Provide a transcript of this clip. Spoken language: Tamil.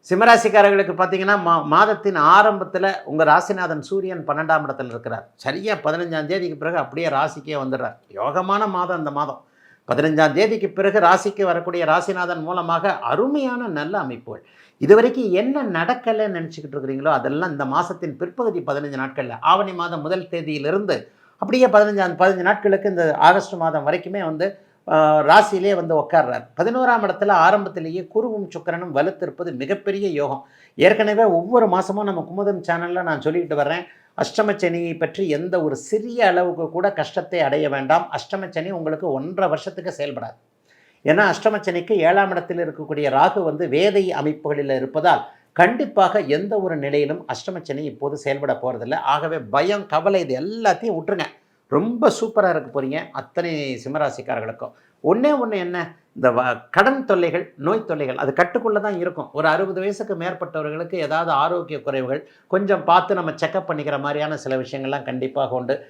சிம்மராசிக்காரர்களுக்கு பார்த்தீங்கன்னா, மாதத்தின் ஆரம்பத்தில உங்கள் ராசிநாதன் சூரியன் 12ஆம் இடத்துல இருக்கிறார். சரியா 15ஆம் தேதிக்கு பிறகு அப்படியே ராசிக்கே வந்துடுறார். யோகமான மாதம் இந்த மாதம். 15ஆம் தேதிக்கு பிறகு ராசிக்கு வரக்கூடிய ராசிநாதன் மூலமாக அருமையான நல்ல அமைப்புகள். இதுவரைக்கும் என்ன நடக்கலைன்னு நினச்சிக்கிட்டு இருக்கிறீங்களோ, அதெல்லாம் இந்த மாதத்தின் பிற்பகுதி 15 நாட்கள்ல, ஆவணி மாதம் முதல் தேதியிலிருந்து அப்படியே 15 நாட்களுக்கு இந்த ஆகஸ்ட் மாதம் வரைக்குமே வந்து ராசியிலே வந்து உட்கார்றார். 11ஆம் இடத்துல ஆரம்பத்திலேயே குருவும் சுக்கிரனும் வலுத்திருப்பது மிகப்பெரிய யோகம். ஏற்கனவே ஒவ்வொரு மாதமும் நம்ம குமுதம் சேனலில் நான் சொல்லிக்கிட்டு வர்றேன், அஷ்டமச்சனியை பற்றி எந்த ஒரு சிறிய அளவுக்கு கூட கஷ்டத்தை அடைய வேண்டாம். அஷ்டமச்சனி உங்களுக்கு 1.5 வருஷத்துக்கு செயல்படாது. ஏன்னா அஷ்டமச்சனிக்கு 7ஆம் இடத்தில் இருக்கக்கூடிய ராகு வந்து வேதை அமைப்புகளில் இருப்பதால் கண்டிப்பாக எந்த ஒரு நிலையிலும் அஷ்டமச்சனி இப்போது செயல்பட போகிறதில்ல. ஆகவே பயம், கவலை இது எல்லாத்தையும் விட்டுருங்க. ரொம்ப சூப்பராக இருக்க போகிறீங்க அத்தனை சிம்மராசிக்காரர்களுக்கும். ஒன்றே ஒன்று என்ன, இந்த கடன் தொல்லைகள், நோய் தொல்லைகள் அது கட்டுக்குள்ளே தான் இருக்கும். ஒரு 60 வயசுக்கு மேற்பட்டவர்களுக்கு ஏதாவது ஆரோக்கிய குறைவுகள் கொஞ்சம் பார்த்து நம்ம செக்கப் பண்ணிக்கிற மாதிரியான சில விஷயங்கள்லாம் கண்டிப்பாக உண்டு.